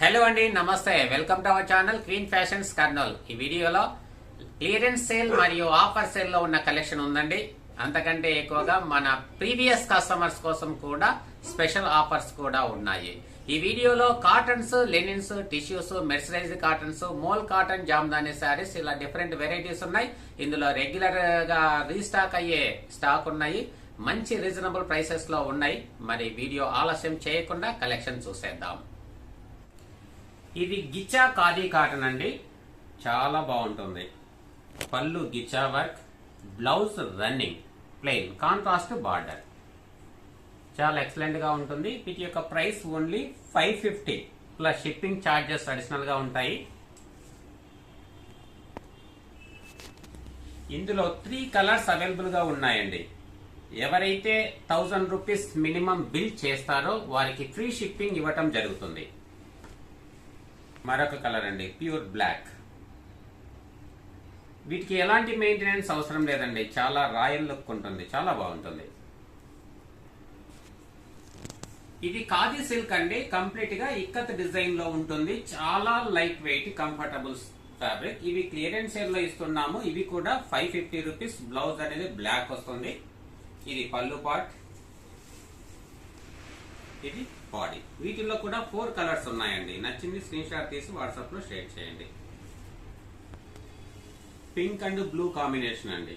Hello అండి, నమస్తే. Welcome to our channel queen fashions Kurnool. ఈ వీడియోలో క్లియరెన్స్ సేల్ మరియు ఆఫర్ సేల్ లో ఉన్న కలెక్షన్ ఉందండి. అంతకంటే ఎక్కువగా మన ప్రీవియస్ కస్టమర్స్ కోసం కూడా స్పెషల్ ఆఫర్స్ కూడా ఉన్నాయి. ఈ వీడియోలో cottons, linens, tissues, mercerised cottons, mole cotton, Jamdani saris ఇలా డిఫరెంట్ వెరైటీస్ ఉన్నాయి. ఇందులో రెగ్యులర్ గా రీస్టాక్ అయ్యే స్టాక్ ఉన్నాయి. మంచి రీజనబుల్ ప్రైసెస్ లో ఉన్నాయి. మరి వీడియో ఆలస్యం చేయకుండా కలెక్షన్ చూసేద్దాం. ఇది గిచ్చా ఖాదీ కాటన్ అండి. చాలా బాగుంటుంది. పళ్ళు గిచ్చా work, blouse running plain, contrast border. చాలా ఎక్సలెంట్ గా ఉంటుంది. వీటి యొక్క price only 550 plus shipping charges additional గా ఉంటాయి. ఇందులో 3 కలర్స్ అవైలబుల్ గా ఉన్నాయండి. ఎవరైతే 1000 రూపీస్ మినిమం బిల్ చేస్తారో వారికి ఫ్రీ షిప్పింగ్ ఇవ్వటం జరుగుతుంది. మరొక కలర్ అండి, ప్యూర్ బ్లాక్. వీటికి ఎలాంటి మెయింటెనెన్స్ అవసరం లేదండి. చాలా రాయల్ లుక్ ఉంటుంది, చాలా బాగుంటుంది. ఇది ఖాదీ సిల్క్ అండి. కంప్లీట్ గా ఇక్కత్ డిజైన్ లో ఉంటుంది. చాలా లైట్ వెయిట్, కంఫర్టబుల్ ఫ్యాబ్రిక్. ఇవి క్లియరెన్స్ సేల్ లో ఇస్తున్నాము. ఇవి కూడా 550 రూపీస్. బ్లౌజ్ అనేది బ్లాక్ వస్తుంది. ఇది పళ్ళు పార్ట్, ఇది బాడీ. వీటిల్లో కూడా 4 కలర్స్ ఉన్నాయండి. నచ్చింది స్క్రీన్ షాట్ తీసి వాట్సాప్ లో షేర్ చేయండి. పింక్ అండ్ బ్లూ కాంబినేషన్ అండి.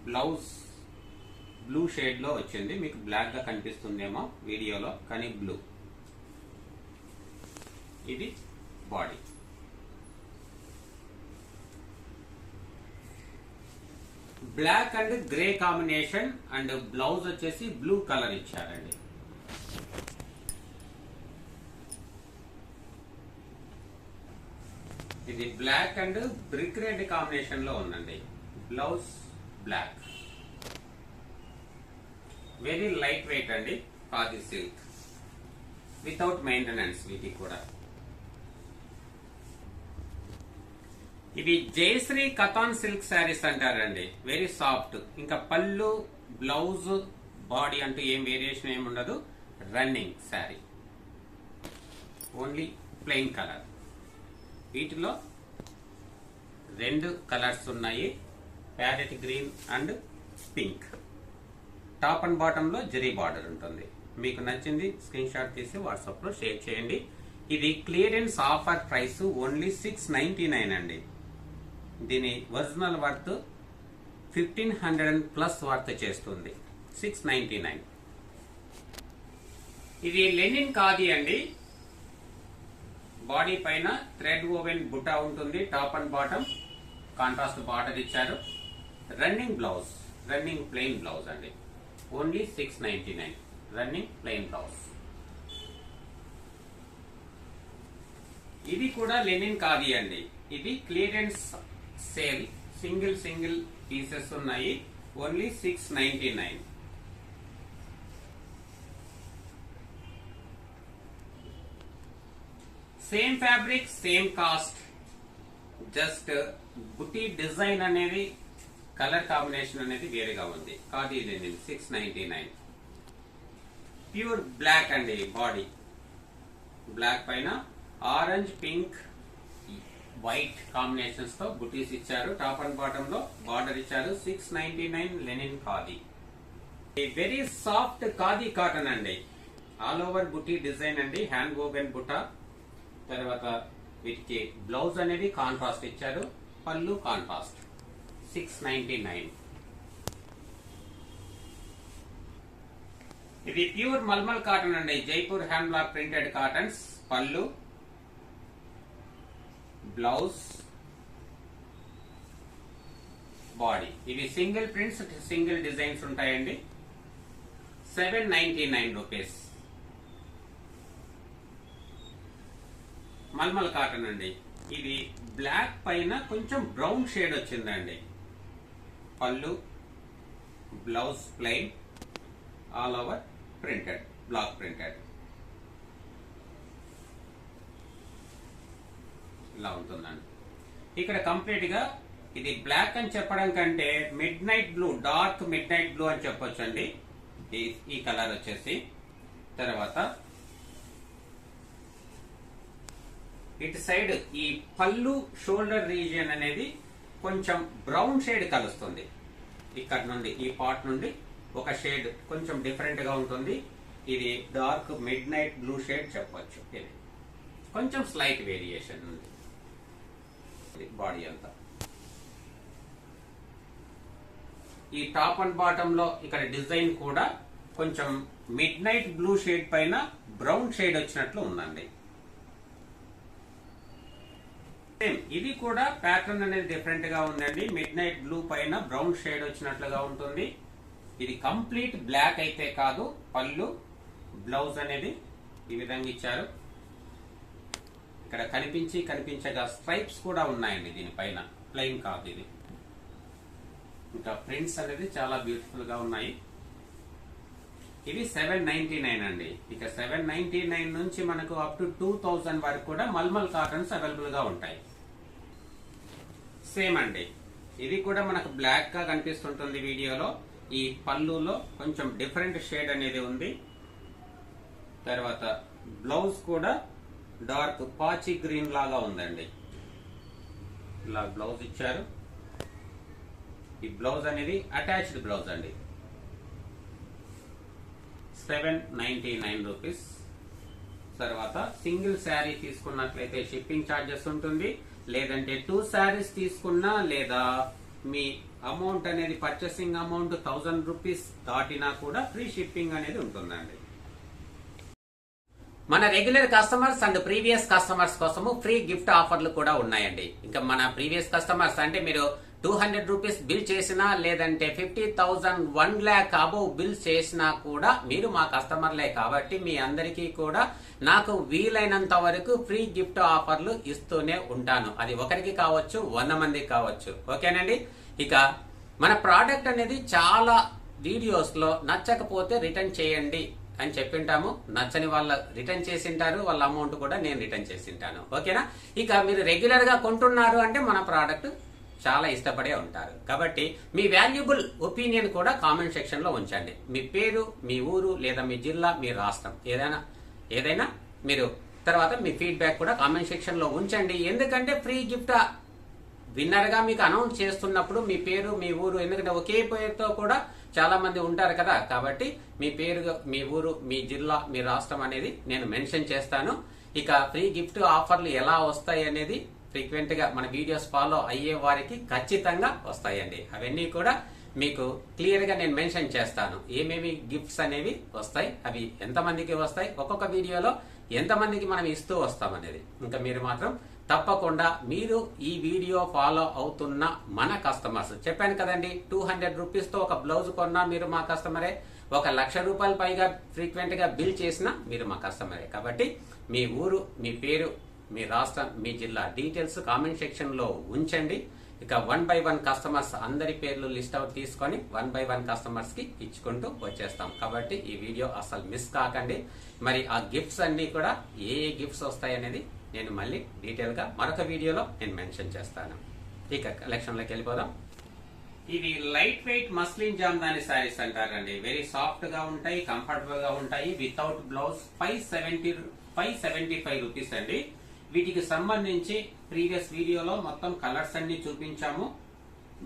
బ్లౌజ్ బ్లూ షేడ్ లో వచ్చింది. మీకు బ్లాక్ గా కనిపిస్తుందేమో వీడియోలో, కానీ బ్లూ. ఇది body. Black and grey combination and blouse వచ్చేసి బ్లూ కలర్ ఇచ్చారండి. ఇది black and brick red combination లో ఉందండి. Blouse black. Very light weight అండి. Khadi silk without maintenance. వీటికి కూడా ఇవి జయశ్రీ కథాన్ సిల్క్ శారీస్ అంటారండి. Very soft. ఇంకా పళ్ళు, బ్లౌజ్, బాడీ అంటూ ఏం వేరియేషన్ ఏమి ఉండదు. Running sari, only plain colour. వీటిలో 2 కలర్స్ ఉన్నాయి, parrot green and pink. Top and bottom లో జరీ బార్డర్ ఉంటుంది. మీకు నచ్చింది స్క్రీన్ షాట్ తీసి వాట్సాప్ లో షేర్ చేయండి. ఇది క్లియరెన్స్ ఆఫర్ ప్రైస్ ఓన్లీ 699 అండి. దీని ఒరిజినల్ వర్త్ 1500 ప్లస్ వర్త్ చేస్తుంది. 699. ఇది లెనిన్ ఖాదీ అండి. బాడీ పైన థ్రెడ్ ఓవెన్ బుటా ఉంటుంది. Top and bottom contrast border ఇచ్చారు. Running blouse, running plain blouse అండి. ఓన్లీ 699. Running plain blouse. ఇది కూడా లెనిన్ ఖాదీ అండి. ఇది క్లియరెన్స్ సేల్. సింగిల్ పీసెస్ ఉన్నాయి. Only 699. Same fabric, same cost. Just బుటీ డిజైన్ అనేది, కలర్ కాంబినేషన్ అనేది వేరేగా ఉంది. ఖాదీ లెనిన్ 699. ప్యూర్ బ్లాక్ అండి. బాడీ బ్లాక్ పైన ఆరెంజ్, పింక్, వైట్ కాంబినేషన్స్ తో బుటీస్ ఇచ్చారు. టాప్ అండ్ బాటమ్ లో బార్డర్ ఇచ్చారు. 699 Lenin khadi. Very soft khadi cotton అండి. ఆల్ ఓవర్ బుటీ డిజైన్ అండి. Hand woven buta. తర్వాత వీటికి బ్లౌజ్ అనేది కాంట్రాస్ట్ ఇచ్చారు. పళ్ళు కాంట్రాస్ట్. 699. ఇది ప్యూర్ మల్మల్ కాటన్ అండి. Jaipur hand block printed cottons. పళ్ళు, బ్లౌజ్, బాడీ. ఇవి సింగిల్ ప్రింట్స్, సింగిల్ డిజైన్స్ ఉంటాయండి. 799 రూపీస్. మల్మల్ కాటన్ అండి. ఇది బ్లాక్ పైన కొంచెం బ్రౌన్ షేడ్ వచ్చిందండి. పళ్ళు, blouse plain, all over printed, block printed. ఇలా ఉంటుందండి. ఇక్కడ కంప్లీట్ గా ఇది బ్లాక్ అని చెప్పడం కంటే mid night blue, dark mid night blue అని చెప్పొచ్చు అండి. ఈ కలర్ వచ్చేసి. తర్వాత ఇటు సైడ్ ఈ పళ్ళు షోల్డర్ రీజియన్ అనేది కొంచెం బ్రౌన్ షేడ్ కలుస్తుంది. ఇక్కడ నుండి ఈ పార్ట్ నుండి ఒక షేడ్ కొంచెం డిఫరెంట్ గా ఉంటుంది. ఇది dark mid night blue shade చెప్పొచ్చు. ఇది కొంచెం స్లైట్ వేరియేషన్ ఉంది బాడీ అంతా. ఈ టాప్ అండ్ బాటమ్ లో ఇక్కడ డిజైన్ కూడా కొంచెం మిడ్ నైట్ బ్లూ షేడ్ పైన బ్రౌన్ షేడ్ వచ్చినట్లు ఉందండి. ఇది కూడా ప్యాటర్న్ అనేది డిఫరెంట్ గా ఉందండి. మిడ్ నైట్ బ్లూ పైన బ్రౌన్ షేడ్ వచ్చినట్లుగా ఉంటుంది. ఇది కంప్లీట్ బ్లాక్ అయితే కాదు. పళ్ళు బ్లౌజ్ అనేది ఈ విధంగా ఇచ్చారు. ఇక్కడ కనిపించగా స్ట్రైప్స్ కూడా ఉన్నాయండి దీనిపైన, ప్లెయిన్ కాదు ఇది. ఇంకా ప్రింట్స్ అనేది చాలా బ్యూటిఫుల్ గా ఉన్నాయి. ఇది 799 అండి. ఇక 799 నుంచి మనకు అప్ టు 2000 వరకు కూడా మల్మల్ కాటన్స్ అవైలబుల్ గా ఉంటాయి. సేమ్ అండి, ఇది కూడా మనకు బ్లాక్ గా కనిపిస్తుంటుంది వీడియోలో. ఈ పళ్ళులో కొంచెం డిఫరెంట్ షేడ్ అనేది ఉంది. తర్వాత బ్లౌజ్ కూడా డార్క్ పాచి గ్రీన్ లాగా ఉందండి. ఇలా బ్లౌజ్ ఇచ్చారు. ఈ బ్లౌజ్ అనేది అటాచ్డ్ బ్లౌజ్ అండి. 799 రూపీస్. తర్వాత సింగిల్ శారీ తీసుకున్నట్లయితే షిప్పింగ్ ఛార్జెస్ ఉంటుంది. లేదంటే 2 శారీస్ తీసుకున్నా లేదా మీ అమౌంట్ అనేది పర్చేసింగ్ అమౌంట్ 1000 రూపీస్ దాటినా కూడా ఫ్రీ షిప్పింగ్ అనేది ఉంటుందండి. మన regular customers and previous customers కోసము ఫ్రీ గిఫ్ట్ ఆఫర్లు కూడా ఉన్నాయండి. ఇంకా మన ప్రీవియస్ కస్టమర్స్ అంటే మీరు 200 రూపీస్ బిల్ చేసినా లేదంటే 50,000 1 lakh అబౌవ్ బిల్ చేసినా కూడా మీరు మా కస్టమర్లే కాబట్టి మీ అందరికీ కూడా నాకు వీలైనంత వరకు ఫ్రీ గిఫ్ట్ ఆఫర్లు ఇస్తూనే ఉంటాను. అది ఒకరికి కావచ్చు, 100 మందికి కావచ్చు. ఓకేనండి. ఇక మన ప్రోడక్ట్ అనేది చాలా వీడియోస్ లో నచ్చకపోతే రిటర్న్ చేయండి అని చెప్పింటాము. నచ్చని వాళ్ళ రిటర్న్ చేసింటారు, వాళ్ళ అమౌంట్ కూడా నేను రిటర్న్ చేసింటాను. ఓకేనా. ఇక మీరు రెగ్యులర్ గా కొంటున్నారు అంటే మన ప్రోడక్ట్ చాలా ఇష్టపడే ఉంటారు కాబట్టి మీ వాల్యుబుల్ ఒపీనియన్ కూడా కామెంట్ సెక్షన్ లో ఉంచండి. మీ పేరు, మీ ఊరు లేదా మీ జిల్లా, మీ రాష్ట్రం ఏదైనా మీరు తర్వాత మీ ఫీడ్బ్యాక్ కూడా కామెంట్ సెక్షన్ లో ఉంచండి. ఎందుకంటే ఫ్రీ గిఫ్ట్ విన్నర్ గా మీకు అనౌన్స్ చేస్తున్నప్పుడు మీ పేరు, మీ ఊరు, ఎందుకంటే ఒకే పేరుతో కూడా చాలా మంది ఉంటారు కదా, కాబట్టి మీ పేరు, మీ ఊరు, మీ జిల్లా, మీ రాష్ట్రం అనేది నేను మెన్షన్ చేస్తాను. ఇక ఫ్రీ గిఫ్ట్ ఆఫర్లు ఎలా వస్తాయి అనేది ఫ్రీక్వెంట్ గా మన వీడియోస్ ఫాలో అయ్యే వారికి ఖచ్చితంగా వస్తాయండి. అవన్నీ కూడా మీకు క్లియర్ గా నేను మెన్షన్ చేస్తాను. ఏమేమి గిఫ్ట్స్ అనేవి వస్తాయి, అవి ఎంతమందికి వస్తాయి, ఒక్కొక్క వీడియోలో ఎంతమందికి మనం ఇస్తూ వస్తాం అనేది. ఇంకా మీరు మాత్రం తప్పకుండా మీరు ఈ వీడియో ఫాలో అవుతున్న మన కస్టమర్స్, చెప్పాను కదండి 200 రూపీస్ తో ఒక బ్లౌజ్ కొన్నా మీరు మా కస్టమరే, 1,00,000 రూపాయలు పైగా ఫ్రీక్వెంట్ గా బిల్ చేసినా మీరు మా కస్టమరే. కాబట్టి మీ ఊరు, మీ పేరు, మీ రాష్ట్రం, మీ జిల్లా డీటెయిల్స్ కామెంట్ సెక్షన్ లో ఉంచండి. ఇక 1 by 1 కస్టమర్స్ అందరి పేర్లు లిస్ట్ అవుట్ తీసుకొని 1 by 1 కస్టమర్స్ కి ఇచ్చుకుంటూ వచ్చేస్తాం. కాబట్టి ఈ వీడియో అసలు మిస్ కాకండి. మరి ఆ గిఫ్ట్స్ అన్ని కూడా ఏ గిఫ్ట్స్ వస్తాయి అనేది నేను మళ్ళీ డీటెయిల్ గా మరొక వీడియోలో నేను మెన్షన్ చేస్తాను. ఇక కలెక్షన్ లోకి వెళ్ళిపోదాం. ఇవి light weight muslin jamdani saris అంటారండి. వెరీ సాఫ్ట్ గా ఉంటాయి, కంఫర్టబుల్ గా ఉంటాయి. వితౌట్ బ్లౌజ్ 575 రూపీస్ అండి. వీటికి సంబంధించి ప్రీవియస్ వీడియోలో మొత్తం కలర్స్ అన్ని చూపించాము.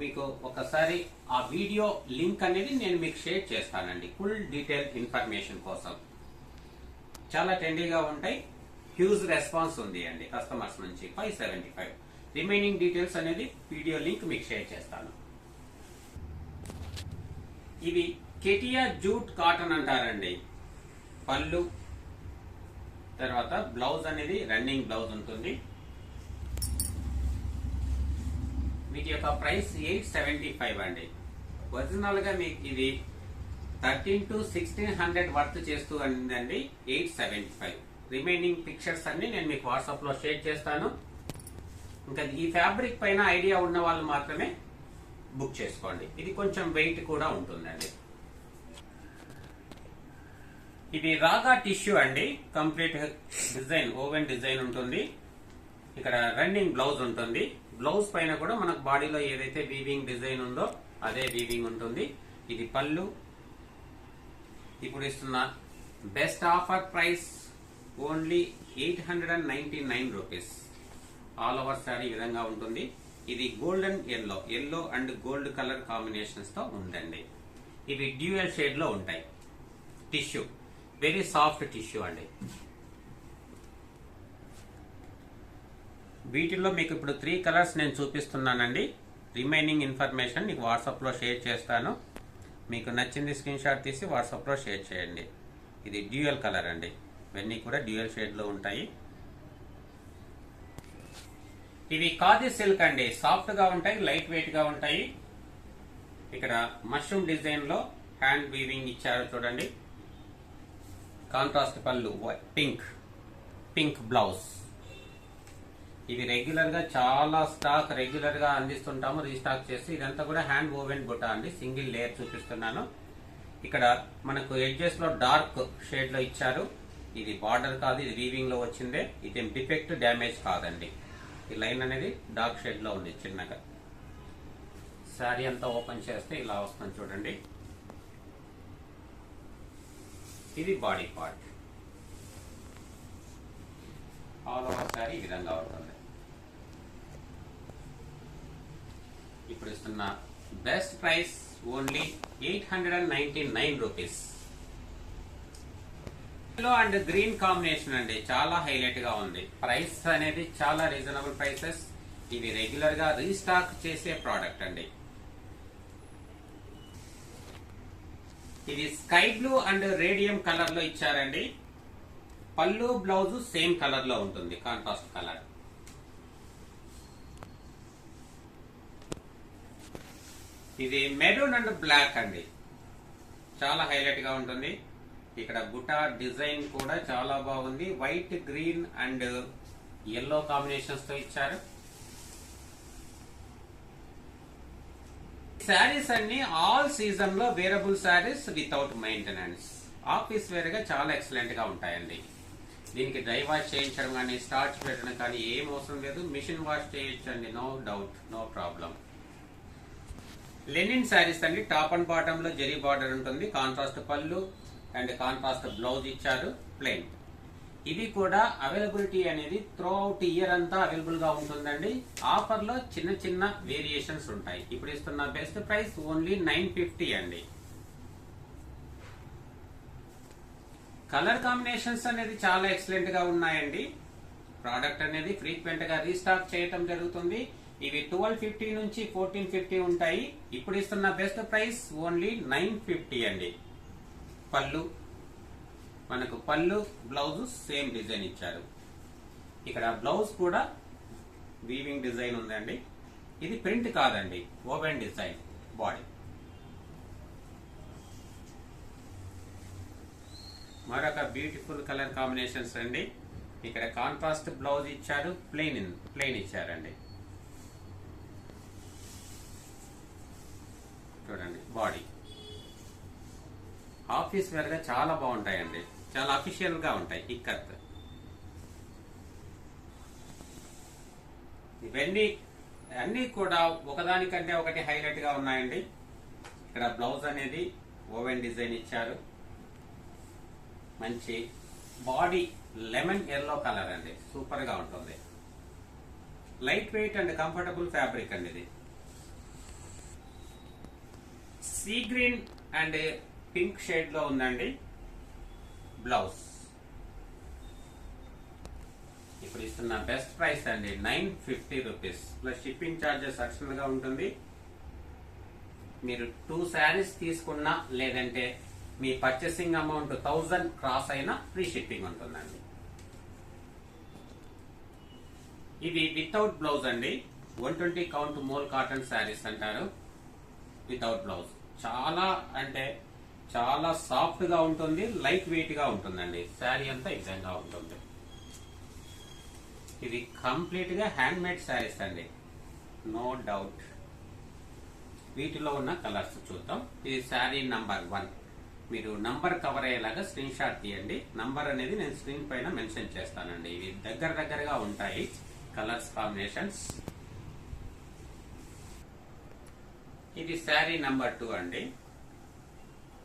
మీకు ఒకసారి ఆ వీడియో లింక్ అనేది నేను మీకు షేర్ చేస్తానండి ఫుల్ డీటెయిల్ ఇన్ఫర్మేషన్ కోసం. చాలా ట్రెండీగా ఉంటాయి, హ్యూజ్ రెస్పాన్స్ ఉంది అండి కస్టమర్స్ నుంచి. 575 రిమైనింగ్ డీటెయిల్స్ అనేది వీడియో లింక్ మీకు షేర్ చేస్తాను. ఇవి కెటియా జూట్ కాటన్ అంటారండి. పళ్ళు, తర్వాత బ్లౌజ్ అనేది రన్నింగ్ బ్లౌజ్ ఉంటుంది. వీటి యొక్క ప్రైస్ 875 అండి. ఒరిజినల్ గా మీకు ఇది 1300 to 1600 వర్త్ చేస్తూ అండి 875. రిమైనింగ్ పిక్చర్స్ అన్ని నేను మీకు వాట్సాప్ లో షేర్ చేస్తాను. ఇంకా ఈ ఫ్యాబ్రిక్ పైన ఐడియా ఉన్న వాళ్ళు మాత్రమే బుక్ చేసుకోండి. ఇది కొంచెం వెయిట్ కూడా ఉంటుందండి. ఇది రాగా టిష్యూ అండి. కంప్లీట్ డిజైన్, ఓవెన్ డిజైన్ ఉంటుంది. ఇక్కడ రన్నింగ్ బ్లౌజ్ ఉంటుంది. బ్లౌజ్ పైన కూడా మనకు బాడీలో ఏదైతే వీవింగ్ డిజైన్ ఉందో అదే వీవింగ్ ఉంటుంది. ఇది పళ్ళు. ఇప్పుడు ఇస్తున్న best offer price only 899 rupees. All over sari ఈ విధంగా ఉంటుంది. ఇది golden yellow and gold colour combinations తో ఉందండి. ఇవి డ్యూయల్ షేడ్ లో ఉంటాయి. టిష్యూ వెరీ సాఫ్ట్ టిష్యూ అండి. వీటిల్లో మీకు ఇప్పుడు 3 కలర్స్ నేను చూపిస్తున్నానండి. రిమైనింగ్ ఇన్ఫర్మేషన్ మీకు వాట్సాప్ లో షేర్ చేస్తాను. మీకు నచ్చింది స్క్రీన్ షాట్ తీసి వాట్సాప్ లో షేర్ చేయండి. ఇది డ్యూయల్ కలర్ అండి. ఇవన్నీ కూడా డ్యూయల్ షేడ్ లో ఉంటాయి. ఇవి ఖాదీ సిల్క్ అండి. సాఫ్ట్ గా ఉంటాయి, లైట్ వెయిట్ గా ఉంటాయి. ఇక్కడ మష్రూమ్ డిజైన్ లో హ్యాండ్ వీవింగ్ ఇచ్చారు చూడండి. కాంట్రాస్ట్ పళ్ళు, పింక్ బ్లౌజ్. ఇవి రెగ్యులర్ గా చాలా స్టాక్ రెగ్యులర్ గా అందిస్తుంటాము, రీస్టాక్ చేసి. ఇదంతా కూడా హ్యాండ్ ఓవెన్ బుట్ట అండి. సింగిల్ లేయర్ చూపిస్తున్నాను. ఇక్కడ మనకు ఎడ్జెస్ లో డార్క్ షేడ్ లో ఇచ్చారు. ఇది బార్డర్ కాదు, ఇది వీవింగ్ లో వచ్చిందే. ఇదేం డిఫెక్ట్ డ్యామేజ్ కాదండి. ఈ లైన్ అనేది డార్క్ షేడ్ లో ఉంది చిన్నగా. శారీ అంతా ఓపెన్ చేస్తే ఇలా వస్తుంది చూడండి. ఇది body part. All over sari ఈ విధంగా ఉంటుంది. ఇప్పుడు ఇస్తున్న best price only 899 rupees. Yellow and green combination అండి. చాలా హైలైట్ గా ఉంది. ప్రైస్ అనేది చాలా రీజనబుల్ ప్రైసెస్. ఇవి రెగ్యులర్ గా రీస్టాక్ చేసే ప్రోడక్ట్ అండి. ఇది sky blue and radium colour లో ఇచ్చారండి. పళ్ళు బ్లౌజ్ సేమ్ కలర్ లో ఉంటుంది, కాంట్రాస్ట్ కలర్. ఇది మెరూన్ అండ్ బ్లాక్ అండి. చాలా హైలైట్ గా ఉంటుంది. ఇక్కడ బుటా డిజైన్ కూడా చాలా బాగుంది. White, green and yellow combinations తో ఇచ్చారు. శారీస్ అన్ని ఆల్ సీజన్ లో wearable saris without maintenance. Office wear గా చాలా ఎక్సలెంట్ గా ఉంటాయండి. దీనికి డ్రై వాష్ చేయించడం కానీ, స్టార్చ్ పెట్టడం కానీ ఏం అవసరం లేదు. మిషన్ వాష్ చేయొచ్చండి. No doubt, no problem. Linen saris అండి. టాప్ అండ్ బాటమ్ లో జరీ బార్డర్ ఉంటుంది. Contrast pallu and contrast blouse ఇచ్చారు, ప్లెయిన్. ఇది కూడా అవైలబిలిటీ అనేది త్రూ అవుట్ ఇయర్ అంతా అవైలబుల్ గా ఉంటుందండి. ఆఫర్ లో చిన్న చిన్న వేరియేషన్స్ ఉంటాయి. ఇప్పుడు ఇస్తున్న బెస్ట్ ప్రైస్ ఓన్లీ 950 అండి. కలర్ కాంబినేషన్స్ అనేది చాలా ఎక్సలెంట్ గా ఉన్నాయండి. ప్రోడక్ట్ అనేది ఫ్రీక్వెంట్ గా రీస్టాక్ చేయటం జరుగుతుంది. ఇవి 1250 నుంచి 1450 ఉంటాయి. ఇప్పుడు ఇస్తున్న బెస్ట్ ప్రైస్ ఓన్లీ 950 అండి. మనకు పళ్ళు బ్లౌజ్ సేమ్ డిజైన్ ఇచ్చారు. ఇక్కడ బ్లౌజ్ కూడా వీవింగ్ డిజైన్ ఉందండి. ఇది ప్రింట్ కాదండి, ఓవెన్ డిజైన్ బాడీ. మరొక బ్యూటిఫుల్ కలర్ కాంబినేషన్స్ అండి. ఇక్కడ కాంట్రాస్ట్ బ్లౌజ్ ఇచ్చారు, ప్లెయిన్ ఇచ్చారండి. చూడండి బాడీ. ఆఫీస్ వేర్ గా చాలా బాగుంటాయండి. చాలా అఫీషియల్ గా ఉంటాయి. ఇక్కత్ ఇవన్నీ అన్ని కూడా ఒకదానికంటే ఒకటి హైలైట్ గా ఉన్నాయండి. ఇక్కడ బ్లౌజ్ అనేది ఓవెన్ డిజైన్ ఇచ్చారు. మంచి బాడీ లెమన్ ఎల్లో కలర్ అండి. సూపర్ గా ఉంటుంది. Light weight and comfortable fabric అండి. ఇది sea green and pink shade లో ఉందండి బ్లౌజ్. ఇప్పుడు ఇస్తున్న బెస్ట్ ప్రైస్ అండి 950 rupees plus shipping charges additional గా ఉంటుంది. మీరు 2 శారీస్ తీసుకున్నా లేదంటే మీ పర్చేసింగ్ అమౌంట్ 1000 క్రాస్ అయినా ఫ్రీ షిప్పింగ్ ఉంటుందండి. ఇది వితౌట్ బ్లౌజ్ అండి. 120 కౌంట్ మోల్ కాటన్ శారీస్ అంటారు. వితౌట్ బ్లౌజ్ చాలా అంటే చాలా సాఫ్ట్ గా ఉంటుంది, లైట్ వెయిట్ గా ఉంటుందండి. శారీ అంతా ఈ విధంగా ఉంటుంది. ఇది కంప్లీట్ గా హ్యాండ్ మేడ్ శారీస్ అండి, నో డౌట్. వీటిలో ఉన్న కలర్స్ చూద్దాం. ఇది శారీ నంబర్ 1. మీరు నంబర్ కవర్ అయ్యేలాగా స్క్రీన్ షాట్ తీయండి. నంబర్ అనేది నేను స్క్రీన్ పైన మెన్షన్ చేస్తానండి. ఇవి దగ్గరగా ఉంటాయి కలర్స్ కాంబినేషన్స్. ఇది శారీ నంబర్ 2 అండి.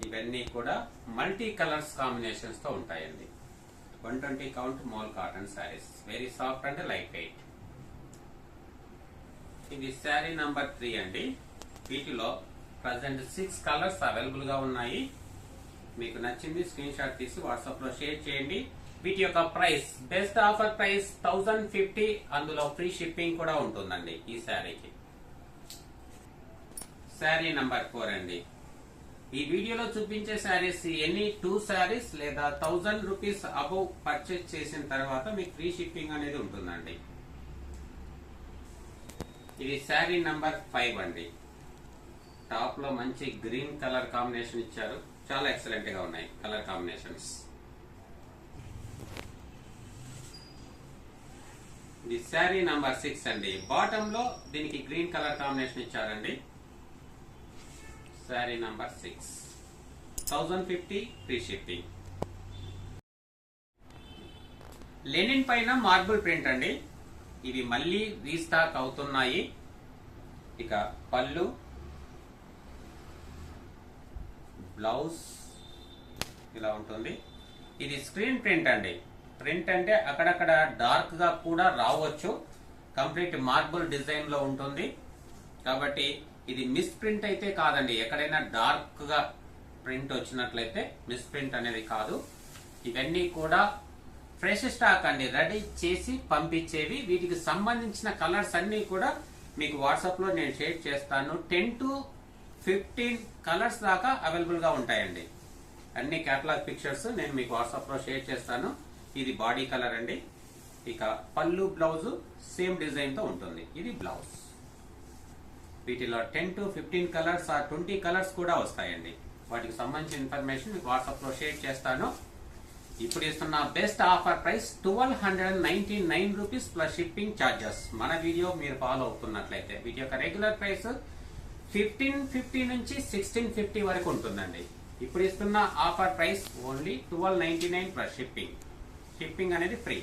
ఇవన్నీ కూడా మల్టీ కలర్స్ కాంబినేషన్స్ తో ఉంటాయండి. 120 count mole cotton saris, very soft and light weight. ఇది శారీ నంబర్ 3 అండి. వీటిలో ప్రజెంట్ 6 కలర్స్ అవైలబుల్ గా ఉన్నాయి. మీకు నచ్చింది స్క్రీన్ షాట్ తీసి వాట్సాప్ లో షేర్ చేయండి. వీటి యొక్క ప్రైస్, బెస్ట్ ఆఫర్ ప్రైస్ 1050, అందులో ఫ్రీ షిప్పింగ్ కూడా ఉంటుందండి ఈ శారీకి. శారీ నంబర్ 4 అండి. ఈ వీడియోలో చూపించే శారీస్ ఎనీ 2 శారీస్ లేదా 1000 రూపీస్ అబౌవ్ పర్చేజ్ చేసిన తర్వాత మీకు ఫ్రీ షిప్పింగ్ అనేది ఉంటుందండి. ఇది శారీ నంబర్ 5 అండి. టాప్ లో మంచి గ్రీన్ కలర్ కాంబినేషన్ ఇచ్చారు, చాలా ఎక్సలెంట్ గా ఉన్నాయి కలర్ కాంబినేషన్స్. ఇది శారీ నంబర్ 6 అండి. బాటమ్ లో దీనికి గ్రీన్ కలర్ కాంబినేషన్ ఇచ్చారండి. Sari number 6, 1050 free shipping. Linen పైన మార్బుల్ ప్రింట్ అండి. ఇవి మళ్ళీ రీస్టాక్ అవుతున్నాయి. ఇక పళ్ళు, బ్లౌజ్ ఇలా ఉంటుంది. ఇది స్క్రీన్ ప్రింట్ అండి. ప్రింట్ అంటే అక్కడక్కడ డార్క్ గా కూడా రావచ్చు. కంప్లీట్ మార్బుల్ డిజైన్ లో ఉంటుంది కాబట్టి ఇది మిస్ ప్రింట్ అయితే కాదండి. ఎక్కడైనా డార్క్ గా ప్రింట్ వచ్చినట్లయితే మిస్ ప్రింట్ అనేది కాదు. ఇవన్నీ కూడా ఫ్రెష్ స్టాక్ అండి, రెడీ చేసి పంపించేవి. వీటికి సంబంధించిన కలర్స్ అన్ని కూడా మీకు వాట్సాప్ లో నేను షేర్ చేస్తాను. 10 to 15 కలర్స్ దాకా అవైలబుల్ గా ఉంటాయండి. అన్ని కేటలాగ్ పిక్చర్స్ నేను మీకు వాట్సాప్ లో షేర్ చేస్తాను. ఇది బాడీ కలర్ అండి. ఇక పళ్ళు, బ్లౌజ్ సేమ్ డిజైన్ తో ఉంటుంది. ఇది బ్లౌజ్. వీటిలో 10 to 15 కలర్స్ ఆ 20 కలర్స్ కూడా వస్తాయండి. వాటికి సంబంధించిన ఇన్ఫర్మేషన్ మీకు వాట్సాప్ లో షేర్ చేస్తాను. ఇప్పుడు ఇస్తున్న best offer price 1299 rupees plus shipping charges. మన వీడియో మీరు ఫాలో అవుతున్నట్లయితే వీటి యొక్క రెగ్యులర్ ప్రైస్ 1550 నుంచి 1650 వరకు ఉంటుందండి. ఇప్పుడు ఇస్తున్న offer price only 1299 plus shipping. Shipping అనేది ఫ్రీ.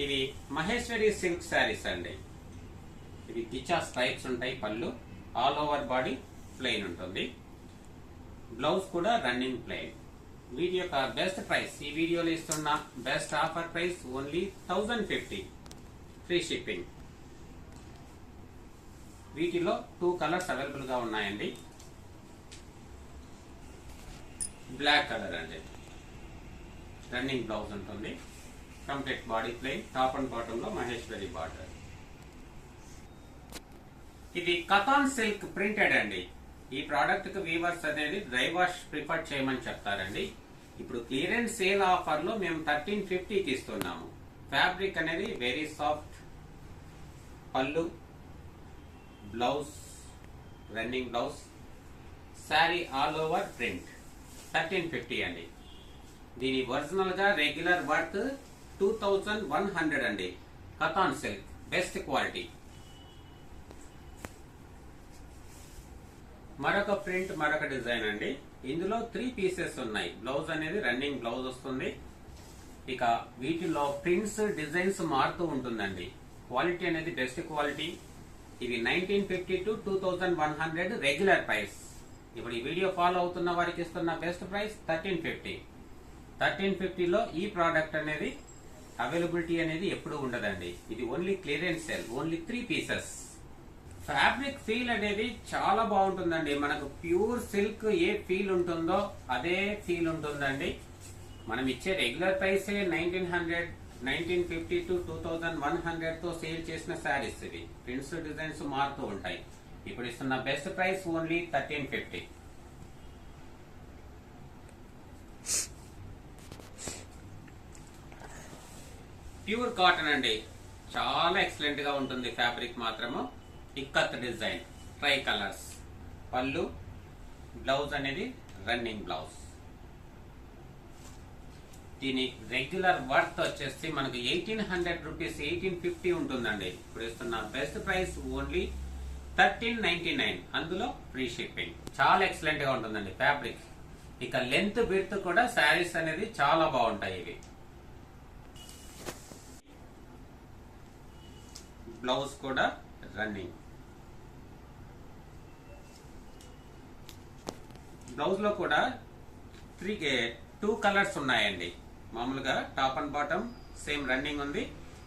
ఇవి మహేశ్వరి సిల్క్ శారీస్ అండి. ఇవి కిచా స్ట్రైప్స్ ఉంటాయి. పళ్ళు ఆల్ ఓవర్ బాడీ ప్లెయిన్ ఉంటుంది. బ్లౌజ్ కూడా రన్నింగ్ ప్లెయిన్. వీటి యొక్క బెస్ట్ ప్రైస్, ఈ వీడియోలో ఇస్తున్న best offer price only 1050 free shipping. వీటిలో 2 కలర్స్ అవైలబుల్ గా ఉన్నాయండి. బ్లాక్ కలర్ అండి. రన్నింగ్ బ్లౌజ్ ఉంటుంది. Complete body plain, top and bottom లో మహేశ్వరి బార్డర్. ఇది కథాన్ సిల్క్ ప్రింటెడ్ అండి. ఈ ప్రోడక్ట్ కి వీవర్స్ అనేది డ్రై వాష్ ప్రిఫర్ చేయమని చెప్తారండి. ఇప్పుడు క్లియరెన్స్ సేల్ ఆఫర్ లో మేము 1350 కి ఇస్తున్నాము. ఫ్యాబ్రిక్ అనేది వెరీ సాఫ్ట్. పళ్ళు, blouse running blouse, sari all over print. 1350 అండి. దీని ఒరిజినల్ గా రెగ్యులర్ వర్త్ 2100 అండి. Katan silk best quality. మరొక ప్రింట్, మరొక డిజైన్ అండి. ఇందులో 3 పీసెస్ ఉన్నాయి. బ్లౌజ్ అనేది రన్నింగ్ బ్లౌజ్ వస్తుంది. ఇక వీటిలో ప్రింట్స్, డిజైన్స్ మారుతూ ఉంటుందండి. క్వాలిటీ అనేది బెస్ట్ క్వాలిటీ. ఇవి 1950 to 2100 రెగ్యులర్ ప్రైస్. ఇప్పుడు ఈ వీడియో ఫాలో అవుతున్న వారికి ఇస్తున్న బెస్ట్ ప్రైస్ 1350. 1350లో ఈ ప్రోడక్ట్ అనేది అవైలబిలిటీ అనేది ఎప్పుడు ఉండదండి. ఇది only clearance sale, only 3 pieces. Fabric feel అనేది చాలా బాగుంటుందండి. మనకు ప్యూర్ సిల్క్ ఏ ఫీల్ ఉంటుందో అదే ఫీల్ ఉంటుందండి. మనం ఇచ్చే రెగ్యులర్ ప్రైసే 1900, 1950 to 2100 తో సేల్ చేసిన శారీస్ ఇవి. ప్రింట్స్, డిజైన్స్ మారుతూ ఉంటాయి. ఇప్పుడు ఇస్తున్న best price only 1350. Pure cotton అండి. చాలా ఎక్సలెంట్ గా ఉంటుంది ఫ్యాబ్రిక్ మాత్రము. Ikat design, try colours. పళ్ళు, బ్లౌజ్ అనేది రన్నింగ్ బ్లౌజ్. దీని రెగ్యులర్ వర్త్ వచ్చేసి మనకు 1800 రూపీస్, 1850 ఉంటుందండి. ఇప్పుడు ఇస్తున్న బెస్ట్ ప్రైస్ ఓన్లీ 1399, అందులో ఫ్రీ షిప్పింగ్. చాలా ఎక్సలెంట్ గా ఉంటుందండి ఫ్యాబ్రిక్. ఇక లెంత్, విడ్త్ కూడా శారీస్ అనేది చాలా బాగుంటాయి ఇవి. బ్లౌజ్ కూడా రన్నింగ్. బ్లౌజ్ లో కూడా టూ కలర్స్ ఉన్నాయండి. మామూలుగా top and bottom same running ఉంది.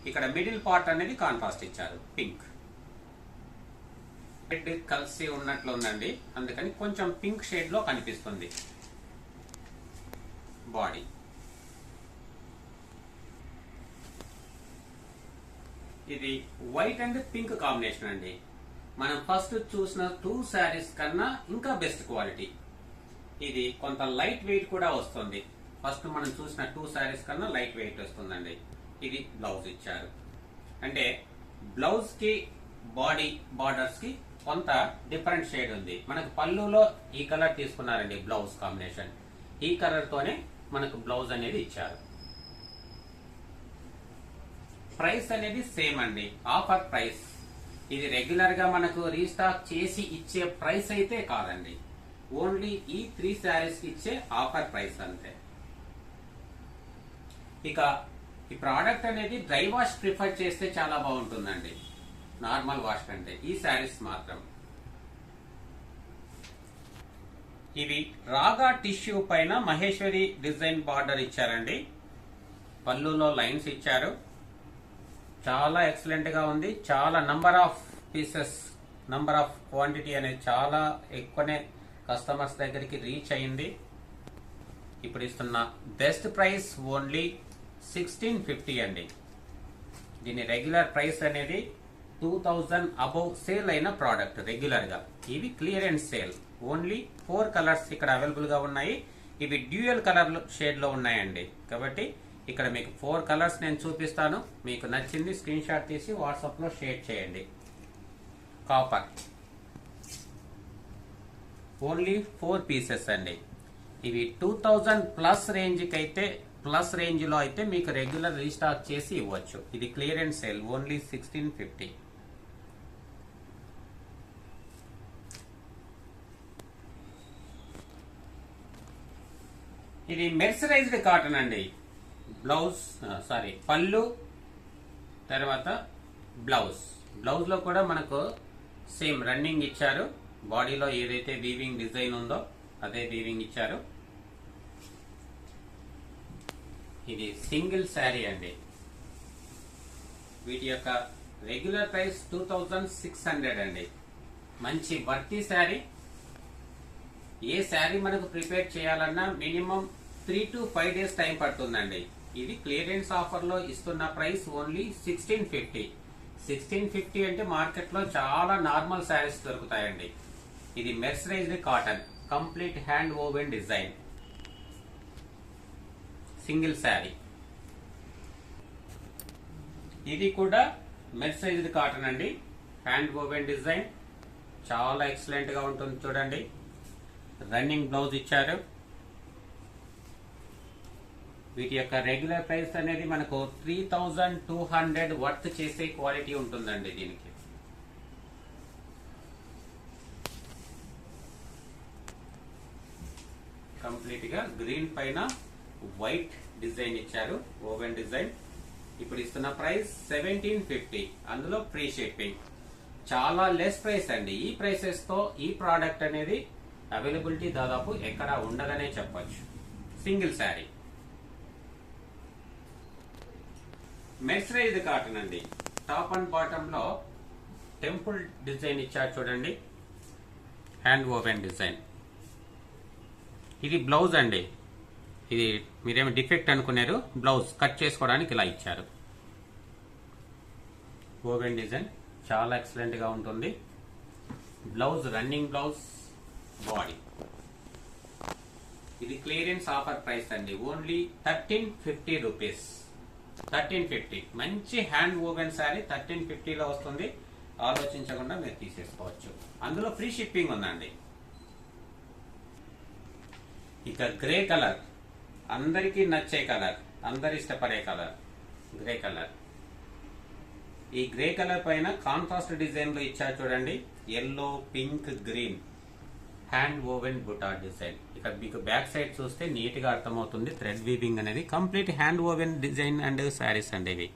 ఇక్కడ మిడిల్ పార్ట్ అనేది కాంట్రాస్ట్ ఇచ్చారు, పింక్ రెడ్ కలిసి ఉన్నట్లు ఉందండి, అందుకని కొంచెం పింక్ షేడ్ లో కనిపిస్తుంది. బాడీ ఇది వైట్ అండ్ పింక్ కాంబినేషన్ అండి. మనం ఫస్ట్ చూసిన 2 శారీస్ కన్నా ఇంకా బెస్ట్ క్వాలిటీ. ఇది కొంత లైట్ వెయిట్ కూడా వస్తుంది. ఫస్ట్ మనం చూసిన 2 శారీస్ కన్నా లైట్ వెయిట్ వస్తుందండి. ఇది బ్లౌజ్ ఇచ్చారు. అంటే బ్లౌజ్ కి బాడీ బార్డర్స్ కి కొంత డిఫరెంట్ షేడ్ ఉంది. మనకు పళ్ళులో ఈ కలర్ తీసుకున్నారండి బ్లౌజ్ కాంబినేషన్. ఈ కలర్ తోనే మనకు బ్లౌజ్ అనేది ఇచ్చారు. ప్రైస్ అనేది సేమ్ అండి, ఆఫర్ ప్రైస్. ఇది రెగ్యులర్ గా మనకు రీస్టాక్ చేసి ఇచ్చే ప్రైస్ అయితే కాదండి. ఓన్లీ ఈ 3 శారీస్ కి ఇచ్చే ఆఫర్ ప్రైస్ అంతే. ఇక ఈ ప్రోడక్ట్ అనేది డ్రై వాష్ ప్రిఫర్ చేస్తే చాలా బాగుంటుందండి, నార్మల్ వాష్ కంటే. ఈ శారీస్ మాత్రం ఇవి రాగా టిష్యూ పైన మహేశ్వరి డిజైన్ బార్డర్ ఇచ్చారండి. పళ్ళులో లైన్స్ ఇచ్చారు. చాలా ఎక్సలెంట్ గా ఉంది. చాలా number of pieces, number of quantity అనేది చాలా ఎక్కువనే కస్టమర్స్ దగ్గరికి రీచ్ అయింది. ఇప్పుడు ఇస్తున్న బెస్ట్ ప్రైస్ ఓన్లీ 1650 అండి. దీని రెగ్యులర్ ప్రైస్ అనేది 2000 అబౌవ్ సేల్ అయిన ప్రోడక్ట్ రెగ్యులర్ గా. ఇవి క్లియరెన్స్ సేల్. ఓన్లీ 4 కలర్స్ ఇక్కడ అవైలబుల్ గా ఉన్నాయి. ఇవి డ్యూయల్ కలర్ షేడ్ లో ఉన్నాయండి. కాబట్టి ఇక్కడ మీకు 4 కలర్స్ నేను చూపిస్తాను. మీకు నచ్చింది స్క్రీన్ షాట్ తీసి వాట్సాప్ లో షేర్ చేయండి. కాపర్ ఓన్లీ 4 పీసెస్ అండి. ఇవి 2000 ప్లస్ రేంజ్ కి అయితే, ప్లస్ రేంజ్ లో అయితే మీకు రెగ్యులర్ రీస్టాక్ చేసి ఇవ్వచ్చు. ఇది క్లియరెన్స్ సేల్ ఓన్లీ 1650. ఇది మెర్సరైజ్డ్ కాటన్ అండి. బ్లౌజ్ పళ్ళు, తర్వాత బ్లౌజ్. బ్లౌజ్ లో కూడా మనకు సేమ్ రన్నింగ్ ఇచ్చారు. బాడీలో ఏదైతే వీవింగ్ డిజైన్ ఉందో అదే వీవింగ్ ఇచ్చారు. ఇది సింగిల్ శారీ అండి. వీటి యొక్క రెగ్యులర్ ప్రైస్ 2600 అండి. మంచి వర్తి శారీ. ఏ శారీ మనకు ప్రిపేర్ చేయాలన్నా మినిమం 3 to 5 days టైం పడుతుందండి. ఇది క్లియరెన్స్ ఆఫర్ లో ఇస్తున్న ప్రైస్ ఓన్లీ 1650. 1650 అంటే మార్కెట్ లో చాలా నార్మల్ శారీస్ దొరుకుతాయండి. ఇది mercerised cotton, complete hand woven design, single sari. ఇది కూడా మెర్సరైజ్డ్ కాటన్ అండి, హ్యాండ్ ఓవెన్ డిజైన్. చాలా ఎక్సలెంట్ గా ఉంటుంది చూడండి. రన్నింగ్ బ్లౌజ్ ఇచ్చారు. వీటి యొక్క రెగ్యులర్ ప్రైస్ అనేది మనకు 3200 వర్త్ చేసే క్వాలిటీ ఉంటుందండి. దీనికి కంప్లీట్ గా గ్రీన్ పైన వైట్ డిజైన్ ఇచ్చారు, ఓవెన్ డిజైన్. ఇప్పుడు ఇస్తున్న ప్రైస్ 1750. అందులో ఫ్రీ షిప్పింగ్. చాలా లెస్ ప్రైస్ అండి. ఈ ప్రైసెస్ తో ఈ ప్రోడక్ట్ అనేది అవైలబిలిటీ దాదాపు ఎక్కడ ఉండదనే చెప్పొచ్చు. సింగిల్ శారీ. మెర్సరైజ్డ్ కాటన్ అండి. టాప్ అండ్ బాటమ్ లో టెంపుల్ డిజైన్ ఇచ్చారు చూడండి, హ్యాండ్ ఓవెన్ డిజైన్. ఇది బ్లౌజ్ అండి. ఇది మీరేమో డిఫెక్ట్ అనుకున్నారు, బ్లౌజ్ కట్ చేసుకోవడానికి ఇలా ఇచ్చారు. ఓవెన్ డిజైన్ చాలా ఎక్సలెంట్ గా ఉంటుంది. Blouse running blouse, body. ఇది క్లియరెన్స్ ఆఫర్ ప్రైస్ అండి. Only 1350 rupees. 1350. మంచి హ్యాండ్ ఓవెన్ శారీ 1350 లో వస్తుంది. ఆలోచించకుండా మీరు తీసేసుకోవచ్చు. అందులో ఫ్రీ షిప్పింగ్ ఉందండి. ఇక గ్రే కలర్, అందరికీ నచ్చే కలర్, అందరు ఇష్టపడే కలర్ గ్రే కలర్. ఈ గ్రే కలర్ పైన కాంట్రాస్ట్ డిజైన్ లో ఇచ్చారు చూడండి, yellow, pink, green, hand woven బుటా డిజైన్. ఇక్కడ మీకు బ్యాక్ సైడ్ చూస్తే నీట్ గా అర్థమవుతుంది. థ్రెడ్ వీవింగ్ అనేది complete hand woven design and saris అండి ఇవి.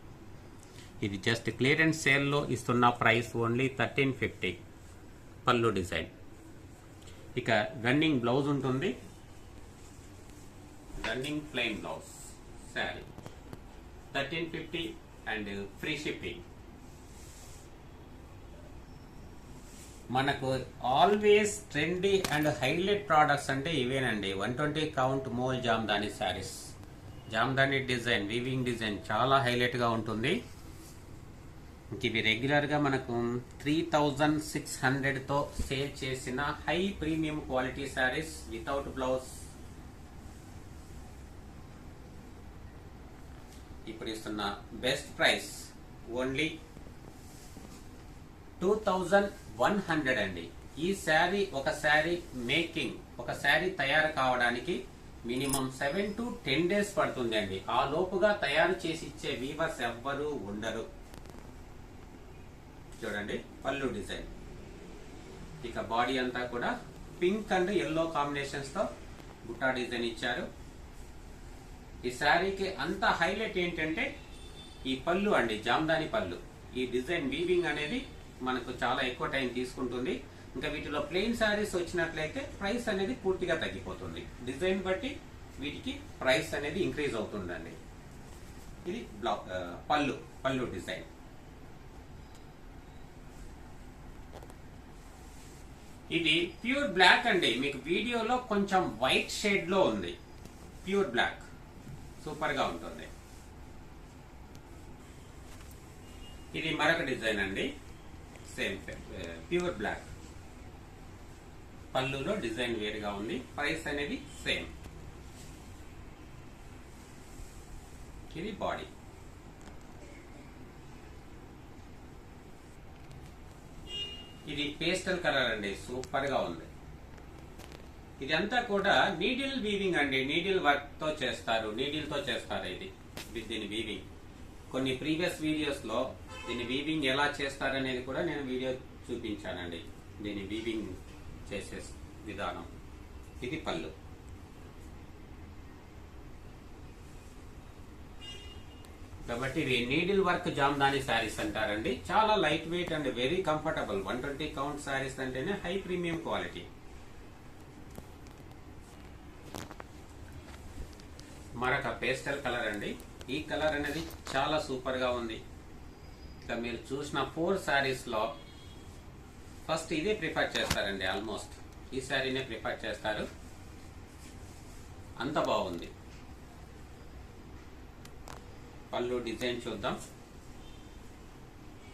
ఇది జస్ట్ క్లియరెన్స్ సేల్ లో ఇస్తున్న ప్రైస్ ఓన్లీ 1350. పళ్ళు డిజైన్. ఇక రన్నింగ్ బ్లౌజ్ ఉంటుంది. Running plain blouse sari 1350 and free shipping. మనకు always trendy and highlight products అంటే ఇవేనండి. 120 కౌంట్ మోల్ jamdani saris. Jamdani design, weaving design చాలా హైలైట్ గా ఉంటుంది. ఇవి రెగ్యులర్ గా మనకు 3600 తో సేల్ చేసిన high premium quality saris without blouse. ఇప్పుడు ఇస్తున్న బెస్ట్ ప్రైస్ ఓన్లీ 2100 అండి. ఈ శారీ ఒక శారీ తయారు కావడానికి మినిమం 7 to 10 days పడుతుంది అండి. ఆ లోపుగా తయారు చేసి ఇచ్చే వీవర్స్ ఎవ్వరూ ఉండరు. చూడండి పళ్ళు డిజైన్. ఇక బాడీ అంతా కూడా పింక్ అండ్ ఎల్లో కాంబినేషన్స్ తో బుట్టా డిజైన్ ఇచ్చారు. ఈ శారీకి అంత హైలైట్ ఏంటంటే ఈ పళ్ళు అండి, జామ్దాని పళ్ళు. ఈ డిజైన్ వీవింగ్ అనేది మనకు చాలా ఎక్కువ టైం తీసుకుంటుంది. ఇంకా వీటిలో ప్లెయిన్ శారీస్ వచ్చినట్లయితే ప్రైస్ అనేది పూర్తిగా తగ్గిపోతుంది. డిజైన్ బట్టి వీటికి ప్రైస్ అనేది ఇంక్రీజ్ అవుతుందండి. ఇది పళ్ళు డిజైన్. ఇది ప్యూర్ బ్లాక్ అండి. మీకు వీడియోలో కొంచెం వైట్ షేడ్ లో ఉంది. ప్యూర్ బ్లాక్ సూపర్ గా ఉంటుంది. ఇది మరొక డిజైన్ అండి, సేమ్ ప్యూర్ బ్లాక్. పళ్ళులో డిజైన్ వేరుగా ఉంది. ప్రైస్ అనేది సేమ్. ఇది బాడీ. ఇది పేస్టల్ కలర్ అండి, సూపర్ గా ఉంది. ఇదంతా కూడా నీడిల్ వీవింగ్ అండి, నీడిల్ వర్క్ తో చేస్తారు, నీడిల్ తో చేస్తారు. దీని వీవింగ్ కొన్ని ప్రీవియస్ వీడియోస్ లో దీని వీవింగ్ ఎలా చేస్తారనేది కూడా నేను వీడియో చూపించానండి. దీని వీవింగ్ చేసే విధానం. ఇది పళ్ళు. కాబట్టి ఇవి నీడిల్ వర్క్ జామ్దాని శారీస్ అంటారండి. చాలా light weight and very comfortable. 120 count saris అంటేనే హై ప్రీమియం క్వాలిటీ. మరొక పేస్టల్ కలర్ అండి. ఈ కలర్ అనేది చాలా సూపర్ గా ఉంది. ఇక మీరు చూసిన 4 శారీస్ లో ఫస్ట్ ఇదే ప్రిఫర్ చేస్తారండి. ఆల్మోస్ట్ ఈ శారీనే ప్రిఫర్ చేస్తారు. అంత బాగుంది. పళ్ళు డిజైన్ చూద్దాం.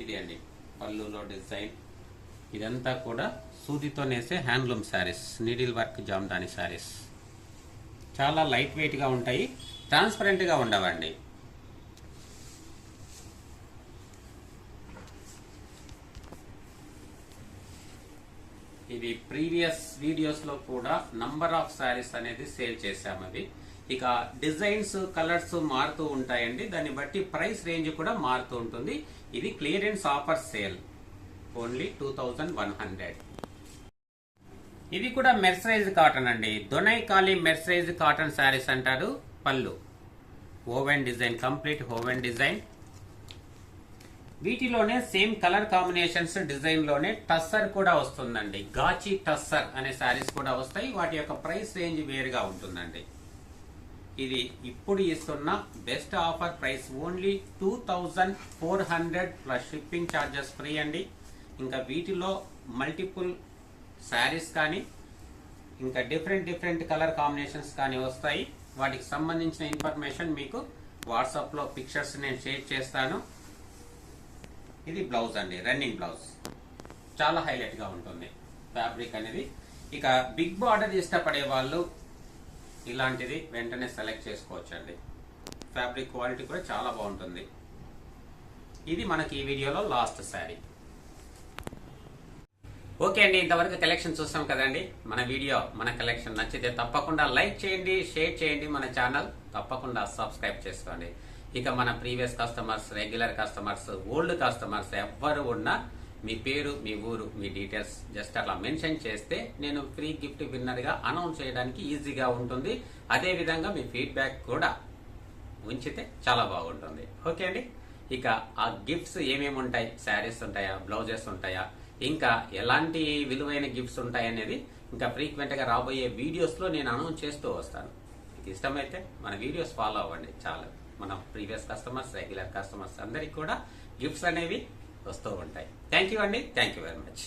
ఇది అండి పళ్ళులో డిజైన్. ఇదంతా కూడా సూదితో నేసే handloom saris, needle work Jamdani saris. చాలా లైట్ వెయిట్ గా ఉంటాయి, ట్రాన్స్పరెంట్ గా ఉండవండి. ఇది ప్రీవియస్ వీడియోస్ లో కూడా నంబర్ ఆఫ్ శారీస్ అనేది సేల్ చేశాము. అవి ఇక డిజైన్స్, కలర్స్ మారుతూ ఉంటాయండి. దాన్ని బట్టి ప్రైస్ రేంజ్ కూడా మారుతూ ఉంటుంది. ఇది క్లియరెన్స్ ఆఫర్ సేల్ ఓన్లీ 2100. ఇది కూడా మెర్సరైజ్ కాటన్ అండి. దొనైకాలి మెర్సరైజ్ కాటన్ శారీస్ అంటారు. పళ్ళు woven design, complete woven design. వీటిలోనే సేమ్ కలర్ కాంబినేషన్స్ డిజైన్ లోనే టస్సర్ కూడా వస్తుందండి. గాచి టస్సర్ అనే శారీస్ కూడా వస్తాయి. వాటి యొక్క ప్రైస్ రేంజ్ వేరుగా ఉంటుందండి. ఇది ఇప్పుడు ఇస్తున్న best offer price only 2400 plus shipping charges free అండి. ఇంకా వీటిలో మల్టిపుల్ శారీస్ కానీ ఇంకా డిఫరెంట్ కలర్ కాంబినేషన్స్ కానీ వస్తాయి. వాటికి సంబంధించిన ఇన్ఫర్మేషన్ మీకు వాట్సాప్ లో పిక్చర్స్ నేను షేర్ చేస్తాను. ఇది బ్లౌజ్ అండి, రన్నింగ్ బ్లౌజ్. చాలా హైలైట్ గా ఉంటుంది ఫ్యాబ్రిక్ అనేది. ఇక బిగ్ బార్డర్ ఇష్టపడే వాళ్ళు ఇలాంటిది వెంటనే సెలెక్ట్ చేసుకోవచ్చు అండి. ఫ్యాబ్రిక్ క్వాలిటీ కూడా చాలా బాగుంటుంది. ఇది మనకి ఈ వీడియోలో లాస్ట్ శారీ. ఓకే అండి, ఇంతవరకు కలెక్షన్ చూస్తాం కదండి. మన కలెక్షన్ నచ్చితే తప్పకుండా లైక్ చేయండి, షేర్ చేయండి. మన ఛానల్ తప్పకుండా సబ్స్క్రైబ్ చేసుకోండి. ఇక మన previous customers, regular customers, old customers ఎవ్వరు ఉన్నా మీ పేరు, మీ ఊరు, మీ డీటెయిల్స్ జస్ట్ అట్లా మెన్షన్ చేస్తే నేను ఫ్రీ గిఫ్ట్ విన్నర్ గా అనౌన్స్ చేయడానికి ఈజీగా ఉంటుంది. అదే విధంగా మీ ఫీడ్బ్యాక్ కూడా ఉంచితే చాలా బాగుంటుంది. ఓకే అండి. ఇక ఆ గిఫ్ట్స్ ఏమేమి ఉంటాయి, శారీస్ ఉంటాయా, బ్లౌజెస్ ఉంటాయా, ఇంకా ఎలాంటి విలువైన గిఫ్ట్స్ ఉంటాయనేది ఇంకా ఫ్రీక్వెంట్ గా రాబోయే వీడియోస్ లో నేను అనౌన్స్ చేస్తూ వస్తాను. మీకు ఇష్టమైతే మన వీడియోస్ ఫాలో అవ్వండి. చాలా మన ప్రీవియస్ కస్టమర్స్, రెగ్యులర్ కస్టమర్స్ అందరికి కూడా గిఫ్ట్స్ అనేవి వస్తూ ఉంటాయి. థ్యాంక్ యూ అండి. Thank you very much.